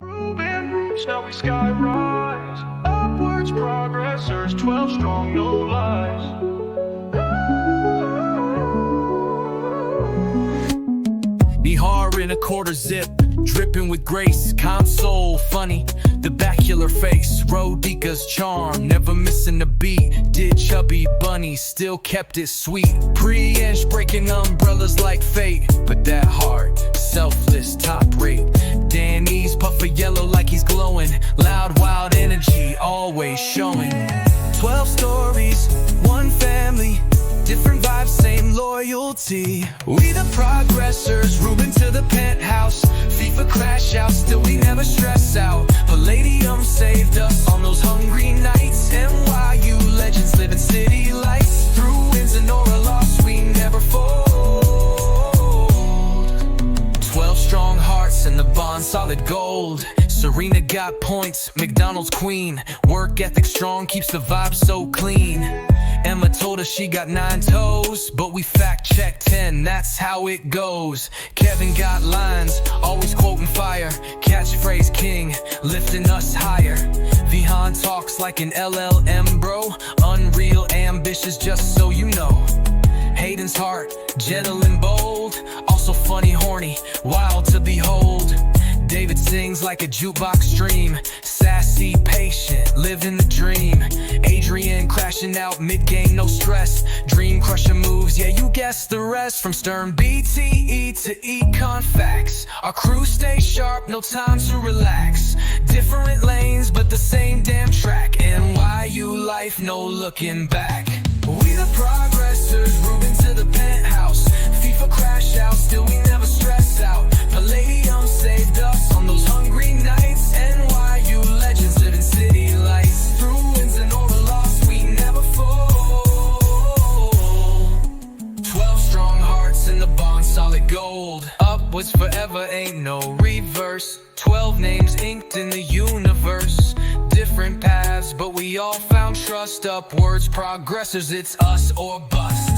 Moving, shall we skyrise? Upwards progressors, 12 strong, no lies. Nihar in a quarter zip, dripping with grace, console funny, the bacular face, Rodika's charm, never missing a beat. Did chubby bunny, still kept it sweet. Pre-inch breaking umbrellas like fate, but that heart, selfless, top rate. Danny's puff of yellow like he's glowing, loud, wild energy, always showing. 12 stories, one family, different vibes, same loyalty. We the progressors, Ruben to the penthouse, FIFA crash out, still we never stress out. Palladium saved us on those hungry nights. NYU legends live in city lights. Through wins and or a loss, we never fold. 12 strong hearts and the bond solid gold. Serena got points, McDonald's queen. Work ethic strong, keeps the vibe so clean. Emma told us she got 9 toes, but we fact-checked 10, that's how it goes. Kevin got lines, always quoting fire. Catchphrase king, lifting us higher. Vihan talks like an LLM bro. Unreal ambitious, just so you know. Hayden's heart, gentle and bold. Also funny, horny, wild to behold. David sings like a jukebox dream. Sassy, patient, living the dream. Adrian crashing out mid-game, no stress. Dream crusher moves, yeah, you guessed the rest. From Stern BTE to Econ Facts, our crew stays sharp, no time to relax. Different lanes, but the same damn track. NYU life, no looking back. We the progressors, Ruben to the penthouse. FIFA crash out, still we never stress out. Palladium saved us on those hungry nights. NYU legends live in city lights. Through wins and or a loss, we never fold. 12 strong hearts and the bond solid gold. Upwards forever, ain't no reverse. 12 names inked in the universe. Different paths, but we all found trust. Upwards progressors, it's us or bust.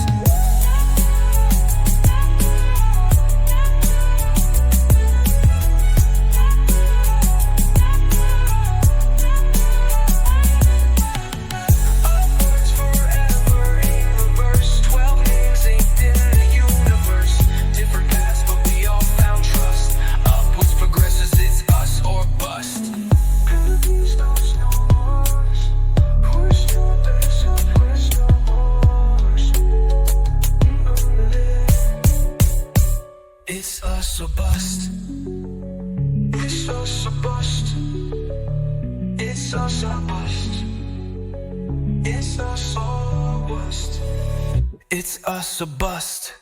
It's us or bust. It's us or bust. It's us or bust. It's us or bust. It's us or bust.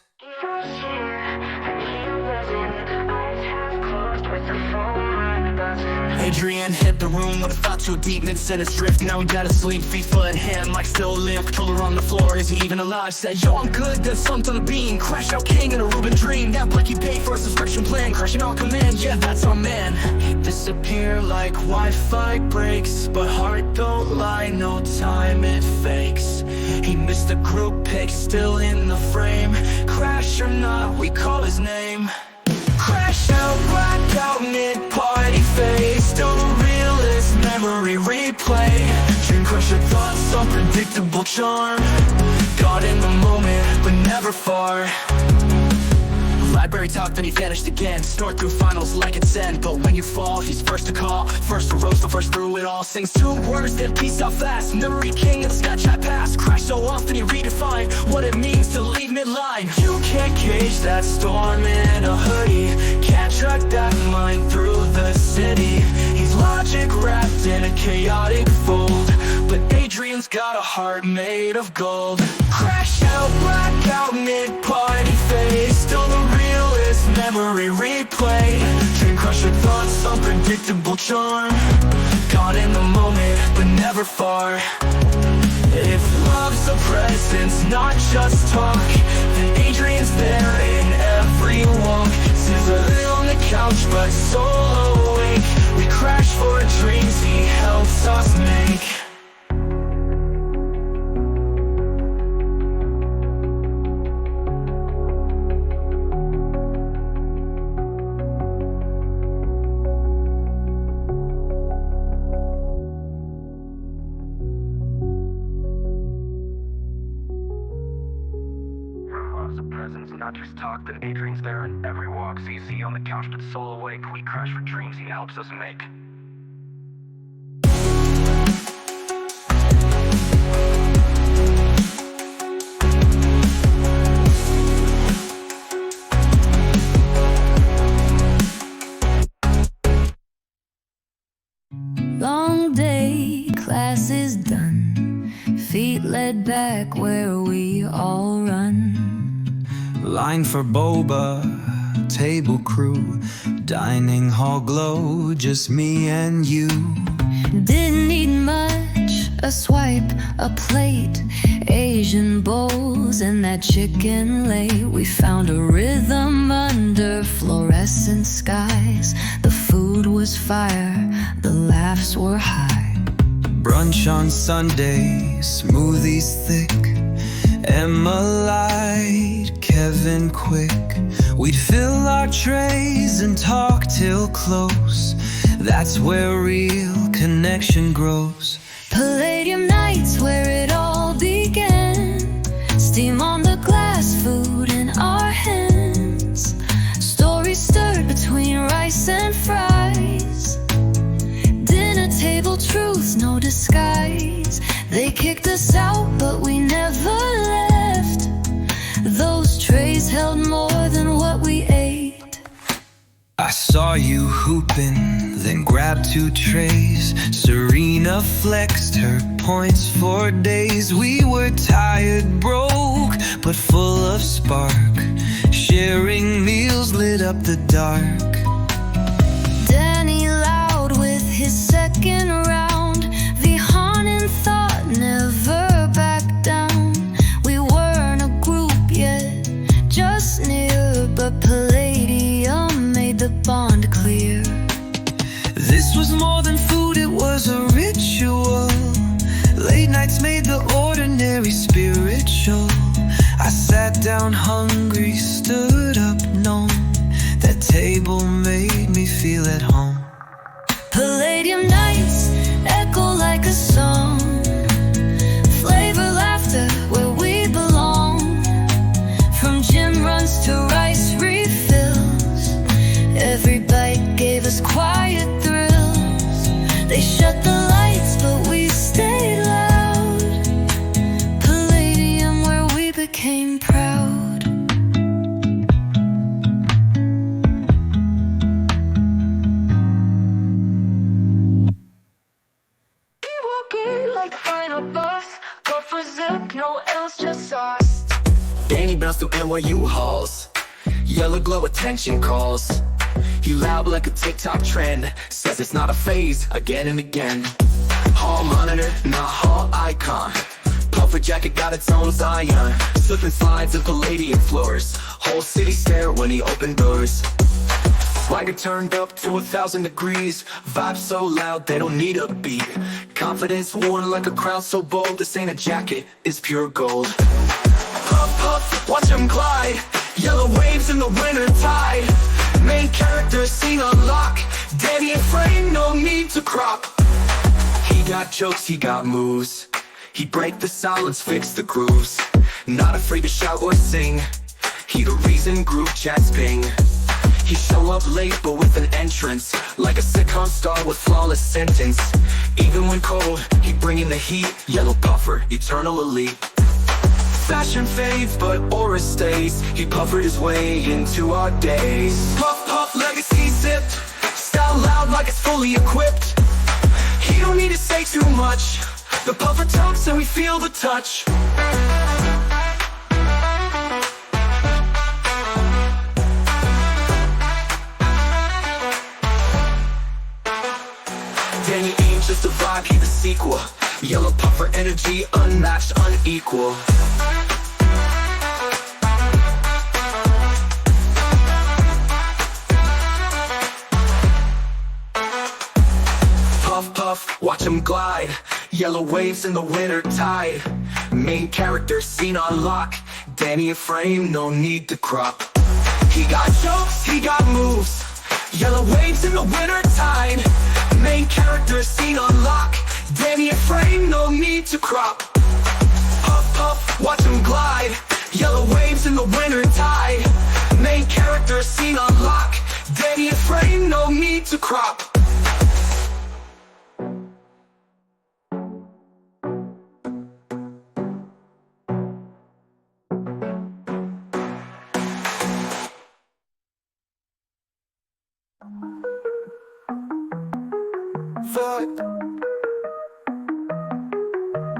Adrian hit the room with a thought too deep and sent us drift. Now we gotta sleep, feet, foot, hand like still live. Controller on the floor, is he even alive? Said, yo, I'm good, then slumped on the beam. Crash out king in a Ruben dream. That blicky paid for a subscription plan. Crashing on command, yeah, that's our man. Disappear like Wi-Fi breaks, but heart don't lie, no time it fakes. He missed the group pick, still in the frame. Crash or not, we call his name. Crash out, black out, mid-party phase. Still the realest memory replay. Dream crusher thoughts, unpredictable charm. Got in the moment, but never far. Library talk, then he vanished again. Snort through finals like it's end. But when you fall, he's first to call. First to roast, but first through it all. Sings 2 words, then peace out fast. Memory king of the Snapchat past. Crash so often he redefined what it means to leave midline. You can't gauge that storm in a hoodie. Can't track that mind through the city. He's logic wrapped in a chaotic fold. But Adrian's got a heart made of gold. Crash out, black out, mid-party phase. Still the realest memory replay. Dream crusher thoughts, unpredictable charm. Caught in the moment, but never far. If love's a presence, not just talk, then Adrian's there in every walk. Sizzling on the couch, but so awake. We crash for dreams he helps us make. mattress talk that Adrian's there and every walk's easy on the couch but soul awake. We crash for dreams he helps us make. Long day, class is done. Feet led back where we all run. Line for boba, table crew, dining hall glow, just me and you. Didn't need much, a swipe, a plate, Asian bowls and that chicken late. We found a rhythm under fluorescent skies. The food was fire, the laughs were high. Brunch on Sunday, smoothies thick, Emma light, Kevin quick. We'd fill our trays and talk till close. That's where real connection grows. Palladium nights where it all began. Steam on the glass, food in our hands. Stories stirred between rice and fries. Dinner table truths, no disguise. They kicked us out, but we never left. Those trays held more than what we ate. I saw you hooping, then grabbed 2 trays. Serena flexed her points for days. We were tired, broke, but full of spark. Sharing meals lit up the dark. Danny loud with his second round. Vihan in thought, never back down. We weren't a group yet, just near, but Palladium made the bond clear. This was more than food, it was a ritual. Late nights made the ordinary spiritual. I sat down hungry, stood up numb. That table made me feel at home. Palladium nights echo like a song. Flavor laughter where we belong. From gym runs to rice refills, every bite gave us quiet thrills. They shut the lights but we stayed loud. Palladium where we became proud. Like the final bus, go for zip, no else, just sauce. Danny bounced through NYU halls, yellow glow attention calls. He loud like a TikTok trend, says it's not a phase again and again. Hall monitor, not hall icon. Puffer jacket got its own Zion. Slipping slides of Palladium floors. Whole city stare when he opened doors. Swagger turned up to 1,000 degrees. Vibes so loud they don't need a beat. Confidence worn like a crown so bold. This ain't a jacket, it's pure gold. Puff puff, watch him glide. Yellow waves in the winter tide. Main character scene unlock. Danny and frame, no need to crop. He got jokes, he got moves. He break the silence, fix the grooves. Not afraid to shout or sing. He the reason group chats ping. He show up late but with an entrance, like a sitcom star with flawless sentence. Even when cold, he bringing the heat. Yellow puffer, eternal elite. Fashion fades but aura stays. He puffered his way into our days. Puff puff, legacy zipped. Style loud like it's fully equipped. He don't need to say too much. The puffer talks and we feel the touch. Danny ain't just a vibe, he the sequel. Yellow puffer energy, unmatched, unequal. Puff puff, watch him glide. Yellow waves in the winter tide. Main character scene on lock. Danny and frame, no need to crop. He got jokes, he got moves. Yellow waves in the winter tide. Main character scene on lock. Danny and frame, no need to crop. Puff puff, watch him glide. Yellow waves in the winter tide. Main character scene unlock. Danny and Frame, no need to crop.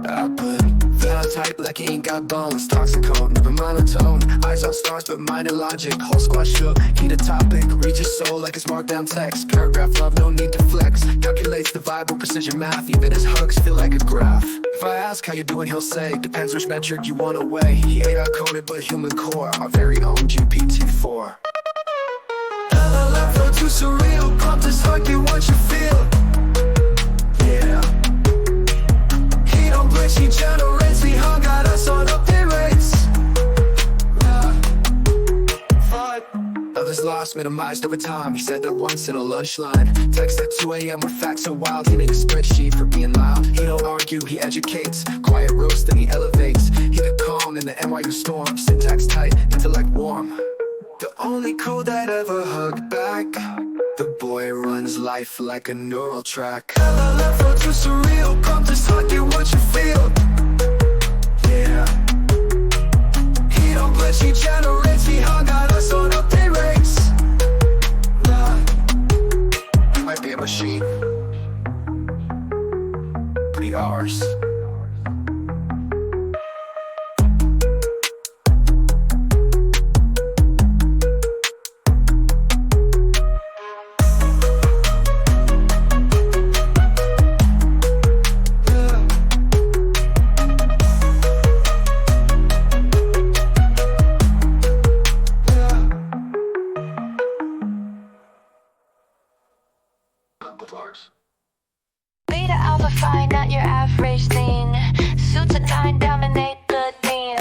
Output phenotype like he ain't got bones. Toxicode, never monotone. Eyes on stars but mind in logic. Whole squad shook, heat a topic. Read your soul like it's marked down text. Paragraph love, no need to flex. Calculates the vibe with precision math. Even his hugs feel like a graph. If I ask how you doing, he'll say depends which metric you want to weigh. He AI coded but human core. Our very own GPT-4. LLM flow too surreal. Prompt is hug, get what you feel. Yeah. He don't glitch, he generates. He hung got us on update rates. Others lost, minimized over time. He said that once in a lunch line. Text at 2 a.m. with facts so wild. He made a spreadsheet for being loud. He don't argue, he educates. Quiet roast, then he elevates. He the calm in the NYU storm. Syntax tight, intellect warm. The only crew that ever hugged back. The boy runs life like a neural track. LLM flow too surreal. Prompt is hug, get what you feel. Yeah. He don't glitch, he generates. He hung got us on update rates. Might be a machine, but he ours. Beta alpha fine, not your average thing. Suits at 9, dominate the dean.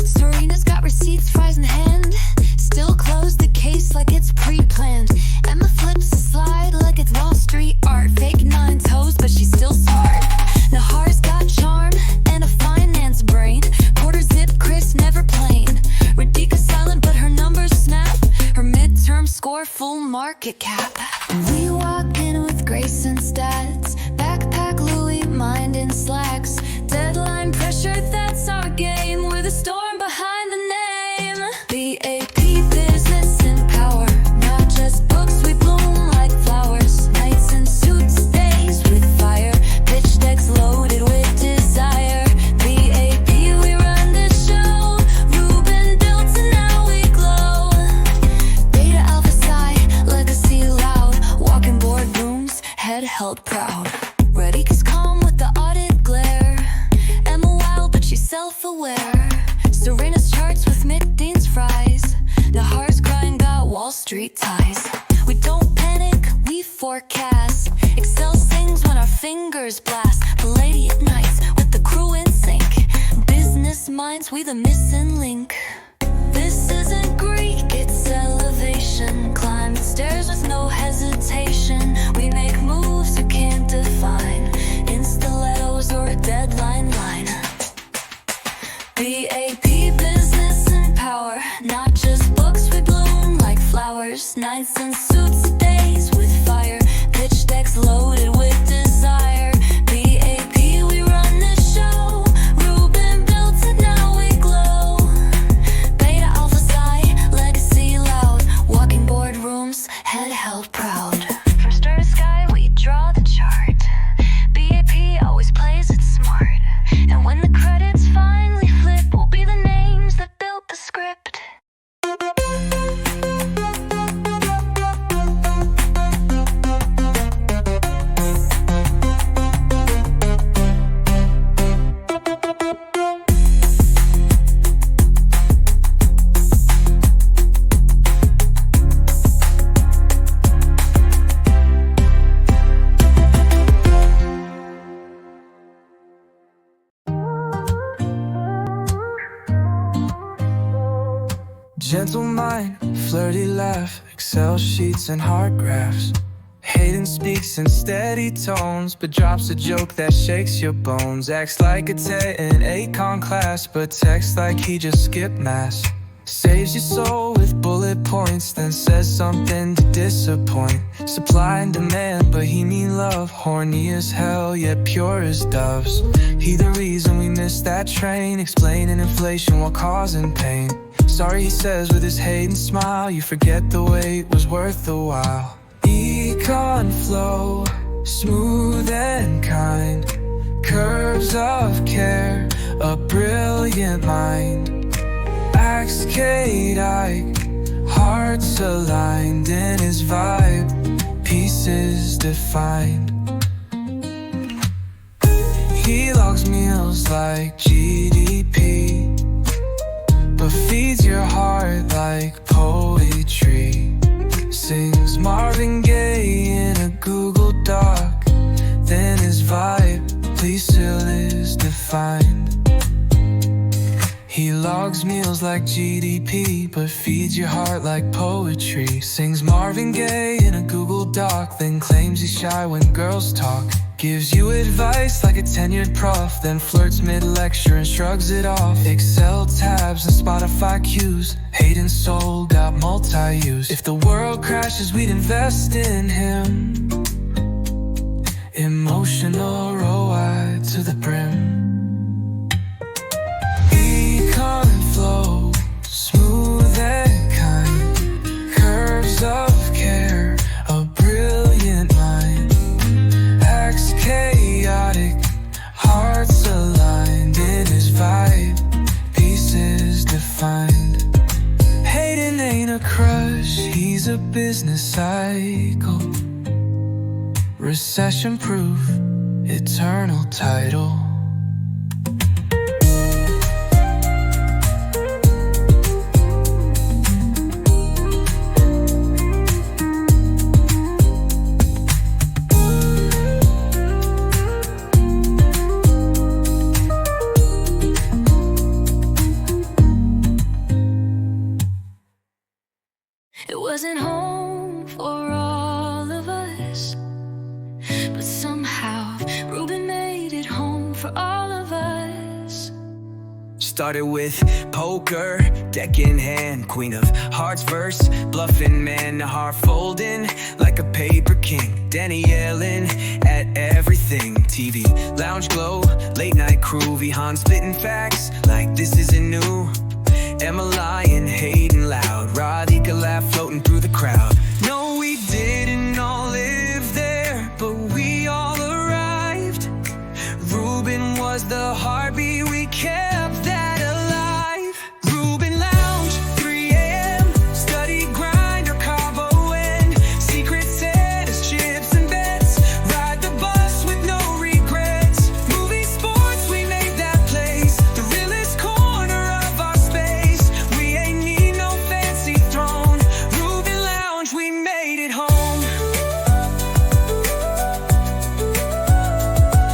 Serena's got receipts, fries in hand. Still close the case like it's pre-planned. Emma flips the slide like it's Wall Street art. Fake 9 toes, but she's still smart. Nahar's got charm and a finance brain. Quarter zip, Chris never plain. Radhika silent, but her numbers snap. Her midterm score, full market cap. We walk in with grace and stats. Backpack Louis, mind in slacks. Deadline pressure, that's our game. We're the storm behind the name. BAP, business and power. Not just books, we bloom like flowers. Nights in suits, days with fire. Pitch decks loaded with desire. BAP, we run the show. Ruben built and now we glow. Beta alpha psi, legacy loud. Walking boardrooms, head held proud. Radhika's calm with the audit glare. Emma wild, but she's self-aware. Serena's charts with mid-deans fries. Nahar's grind got Wall Street ties. We don't panic, we forecast. Excel sings when our fingers blast. Palladium nights with the crew in sync. Business minds, we the missing link. This isn't Greek, it's elevation. Climb the stairs with no hesitation. We make moves you can't define. In stilettos or a deadline line. BAP, business and power. Not just books, we bloom like flowers. Nights in suits, days with fire. Pitch decks loaded with desire. BAP, we run the show. Ruben built it, now we glow. Beta alpha psi, legacy loud. Walking boardrooms, head held proud. From star to sky, we draw the chart. BAP always plays it smart. And when the credits finally flip, we'll be the names that built the script. Gentle mind, flirty laugh, Excel sheets and hard graphs. Hayden speaks in steady tones, but drops a joke that shakes your bones. Acts like a 10 in econ class, but texts like he just skipped mass. Saves your soul with bullet points, then says something to disappoint. Supply and demand, but he mean love. Horny as hell, yet pure as doves. He the reason we missed that train, explaining inflation while causing pain. Sorry, he says with his Hayden smile, you forget the wait was worth the while. Econ flow, smooth and kind, curves of care, a brilliant mind. Axe Kate, hearts aligned in his vibe, pieces defined. He logs meals like GDP, but feeds your heart like poetry. Sings Marvin Gaye in a Google Doc, then his vibe, please still is defined. He logs meals like GDP, but feeds your heart like poetry. Sings Marvin Gaye in a Google Doc, then claims he's shy when girls talk. Gives you advice like a tenured prof, then flirts mid-lecture and shrugs it off. Excel tabs and Spotify cues, Hayden's soul got multi-use. If the world crashes, we'd invest in him. Emotional ROI to the brim. Econ flow, smooth and kind, curves of care, a brilliant mind. Acts chaotic, hearts aligned in his vibe, pieces defined. Hayden ain't a crush, he's a business cycle. Recession proof, eternal title. It wasn't home for all of us, but somehow Ruben made it home for all of us. Started with poker, deck in hand, queen of hearts verse, bluffing man, the heart folding like a paper king. Danny yelling at everything, TV, lounge glow, late night crew, Vihan spitting facts like this isn't new. Emma lying, Hayden loud, Radhika laugh floating through the crowd. No, we didn't all live there, but we all arrived. Ruben was the heartbeat, we kept that alive. Ruben lounge, 3 a.m., study, grind, or Cabo and secret Santa's chips and bets. Ride the bus with no regrets. Movie sports, we made that place the realest corner of our space. We ain't need no fancy throne. Ruben lounge, we made it home.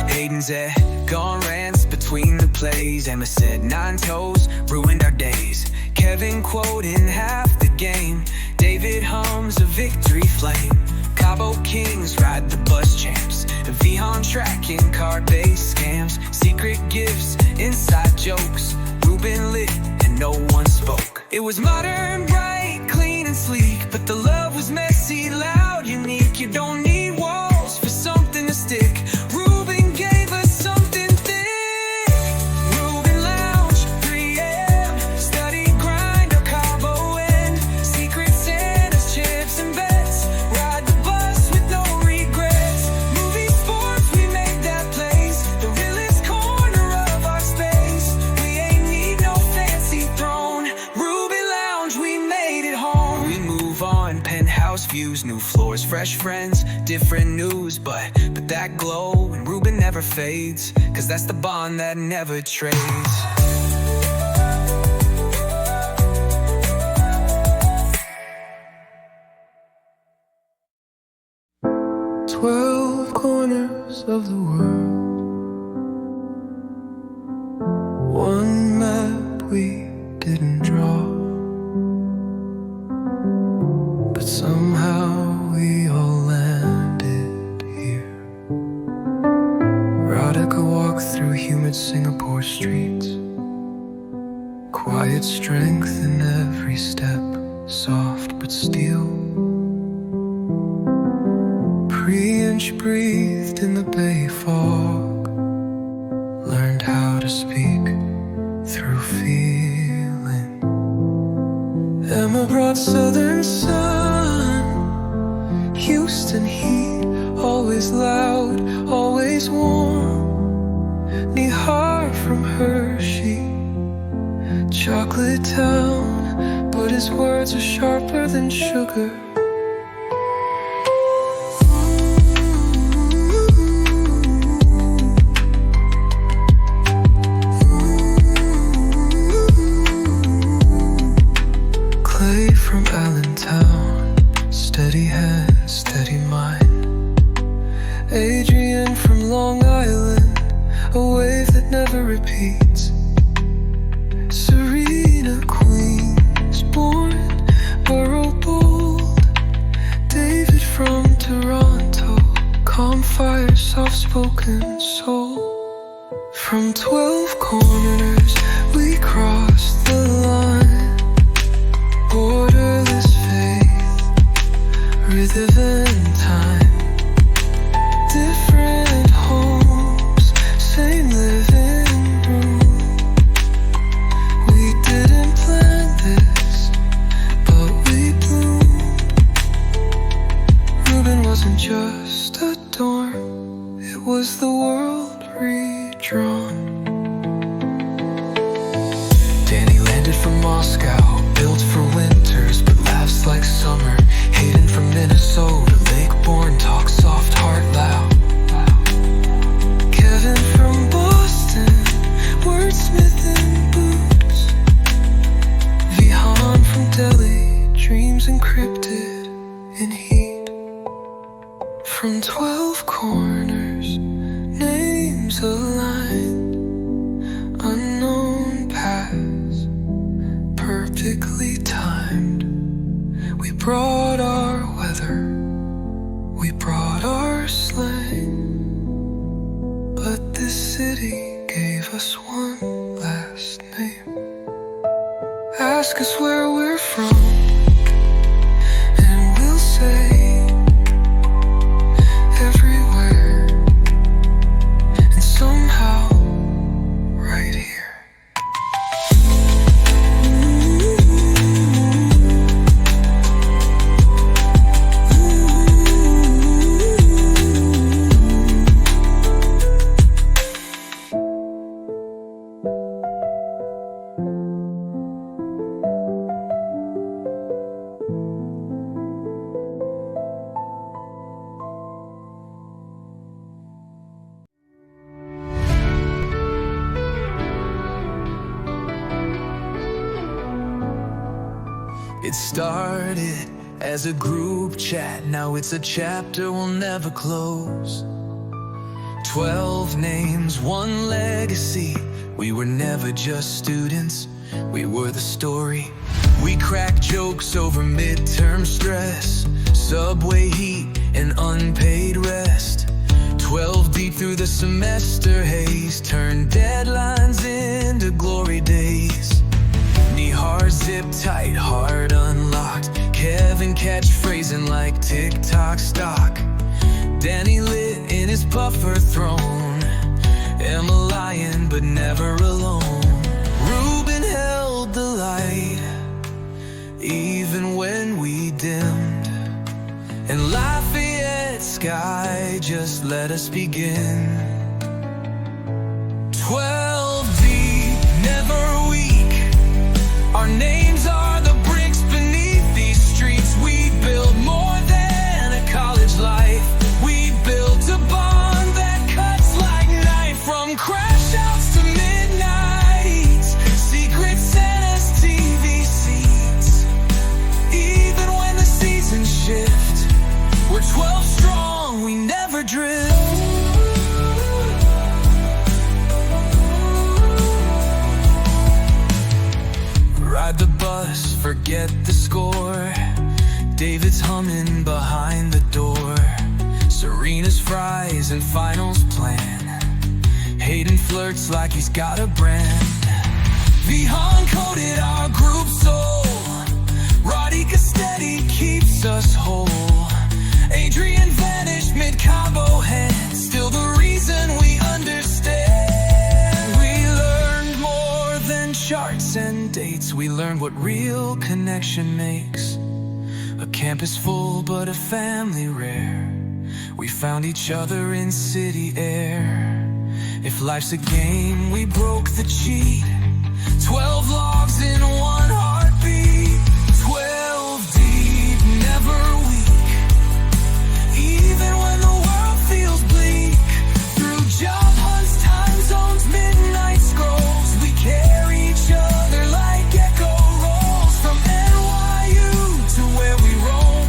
Hayden's at gone rants between the plays. Emma said 9 toes ruined our days. Kevin quoting half the game. David hums a victory flame. Cabo Kings ride the bus champs. Vihan tracking card-based scams. Secret gifts, inside jokes. Ruben lit and no one spoke. It was modern, bright, clean and sleek, but the love was messy, loud, unique. You don't need walls for something to stick. Ruben gave us something thick. Ruben lounge, 3 a.m., study, grind, or Cabo and secret Santa's chips and bets. Ride the bus with no regrets. Movie sports, we made that place the realest corner of our space. We ain't need no fancy throne. Ruben lounge, we made it home. We move on, penthouse views, new floors, fresh friends, different news, but that glow and Ruben never fades, 'cause that's the bond that never trades. "12 corners of the world, one map we didn't draw, but somehow we all land cold steel. Pre-inch breathed in the bay fog, learned how to speak through feeling. Emma brought southern sun, Houston heat, always loud, always warm. Nihar from Hershey, chocolate town, but his words are sharper than sugar. Clay from Allentown, steady hand, steady mind. Adrian from Long Island, a wave that never repeats. Serena Queens, born borough bold. David from Toronto, calm fire, soft-spoken soul. From 12 corners we crossed the line. Borderless faith, rhythm and time. Different homes, same living room. We didn't plan this, but we bloomed. Reuben wasn't just a dorm, it was the world redrawn. Danny landed from Moscow, built for winters, but laughs like summer. Hayden from Minnesota, lake-born, talk soft, heart loud. Kevin from Boston, wordsmith in boots. Vihan from Delhi, dreams encrypted in heat. From 12 corners, names aligned, unknown paths, perfectly timed. We brought our weather, we brought our slang, but this city gave us one last name. Ask us where we're from, and we'll say everywhere, and somehow right here. It started as a group chat, now it's a chapter we'll never close. 12 names, one legacy. We were never just students, we were the story. We cracked jokes over midterm stress, subway heat and unpaid rest. 12 deep through the semester haze, turned deadlines into glory days. Nihar zip tight, heart unlocked. Kevin catchphrasing like TikTok stock. Danny lit in his buffer throne. Emma lying but never alone. Reuben held the light even when we dimmed. And Lafayette sky just let us begin. 12 deep, never weak. Our names are the bricks beneath these streets. We build more than a college life. We built a bond that cuts like knife. From crash outs to midnights, secret Santa's TV seats. Even when the seasons shift, we're 12 strong, we never drift. Ride the bus, forget the score. David's humming behind the door. Serena's fries and finals plan. Hayden flirts like he's got a brand. Vihan coded our group soul. Radhika steady, keeps us whole. Adrian vanished mid-combo hand, still the reason we understand. We learned more than charts and dates. We learned what real connection makes. A campus full but a family rare. We found each other in city air. If life's a game, we broke the cheat. 12 logs in one heartbeat. 12 deep, never weak. Even when the world feels bleak. Through job hunts, time zones, midnight scrolls, we carry each other like echo rolls. From NYU to where we roam,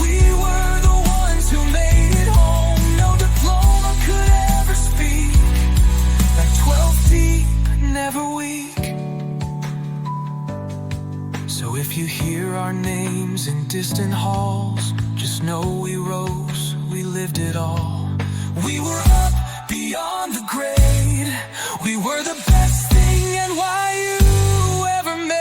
we were the ones who made it home. No diploma could ever speak like 12 deep, never weak. So if you hear our names in distant halls, just know we rose, we lived it all. We were up beyond the grade. We were the best thing NYU ever made.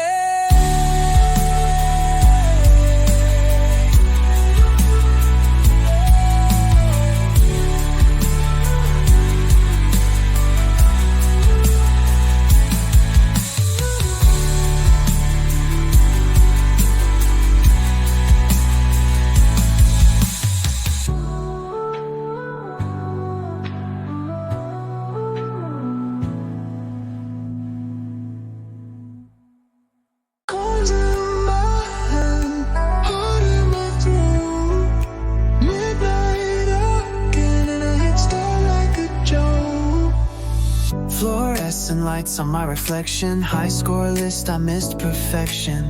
Fluorescent lights on my reflection. High score list, I missed perfection.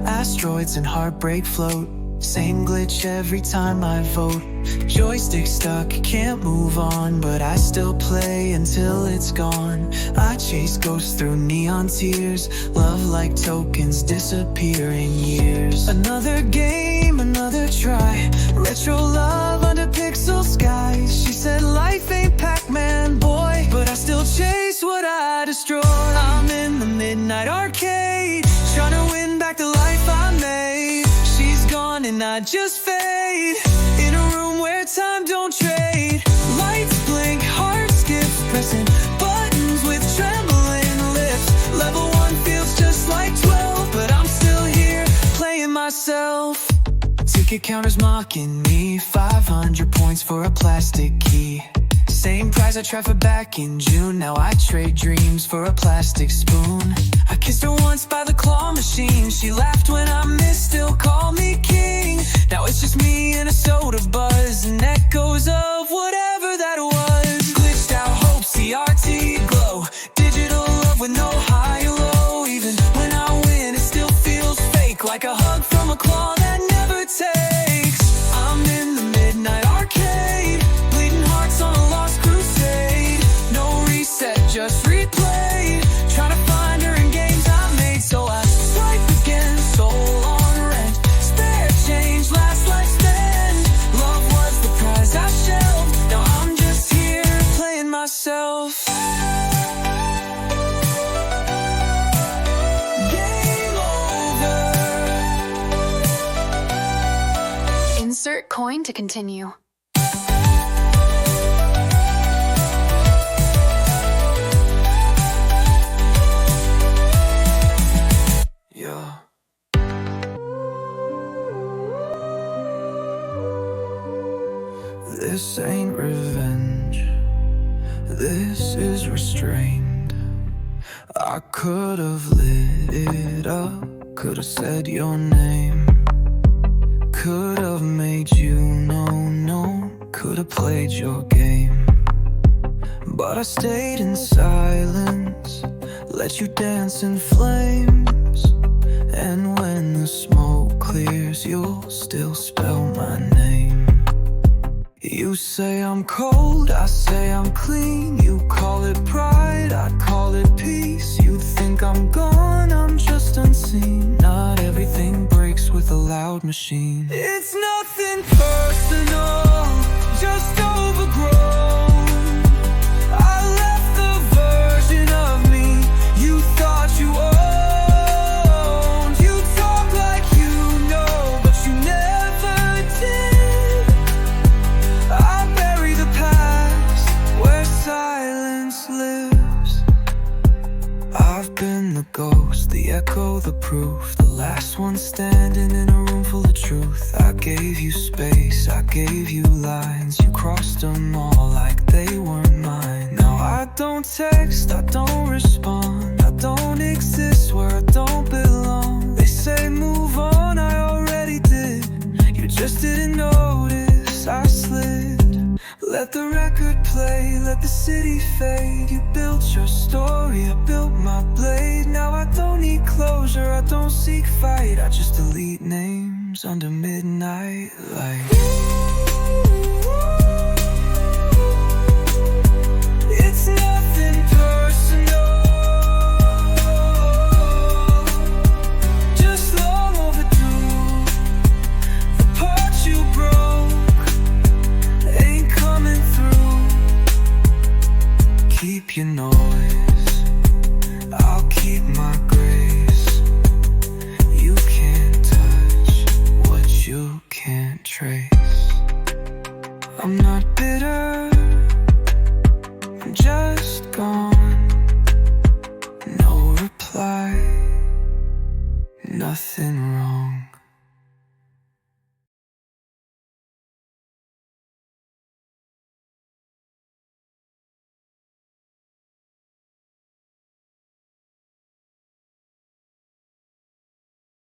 Asteroids and heartbreak float. Same glitch every time I vote. Joystick stuck, can't move on, but I still play until it's gone. I chase ghosts through neon tears. Love like tokens disappear in years. Another game, another try. Retro love under pixel skies. She said life ain't Pac-Man, boy, but I still chase what I destroy. I'm in the midnight arcade, trying to win back the life I made. She's gone and I just fade in a room where time don't trade. Lights blink, heart skips, pressing buttons with trembling lips. Level 1 feels just like 12, but I'm still here playing myself. Ticket counters mocking me, 500 points for a plastic key. Same price I tried for back in June. Now I trade dreams for a plastic spoon. I kissed her once by the claw machine. She laughed when I missed, still call me king. Now it's just me and a soda buzz, and echoes of whatever that was. Glitched out hope, CRT glow. Digital love with no high or low. Even when I win, it still feels fake, like a hug from a claw that never takes. I'm in the midnight arcade, bleeding hearts on a lost crusade. No reset, just replay. Trying to find her in games I made, so I swipe again. Soul on rent, spare change, last life spend. Love was the prize I shelved. Now I'm just here playing myself. Game over. Insert coin to continue. Yeah. This ain't revenge, this is restrained. I could've lit it up, could've said your name, could've made you know, could've played your game. But I stayed in silence, let you dance in flames. And when the smoke clears, you'll still spell my name. You say I'm cold, I say I'm clean. You call it pride, I call it peace. You think I'm gone, I'm just unseen. Not everything breaks with a loud machine. It's nothing personal, just overgrown. I left the version of me you thought you owned. You talk like you know, but you never gave you lines, you crossed them all like they weren't mine. Now I don't text, I don't respond, I don't exist where I don't belong. They say move on, I already did, you just didn't notice I slid. Let the record play, let the city fade. You built your story, I built my blade. Now I don't need closure, I don't seek fight, I just delete names under midnight light. It's nothing personal, just long overdue. The part you broke ain't coming through. Keep your noise, I'll keep my grace. You can't touch what you can't trace. I'm not bitter, I'm just gone. No reply, nothing wrong.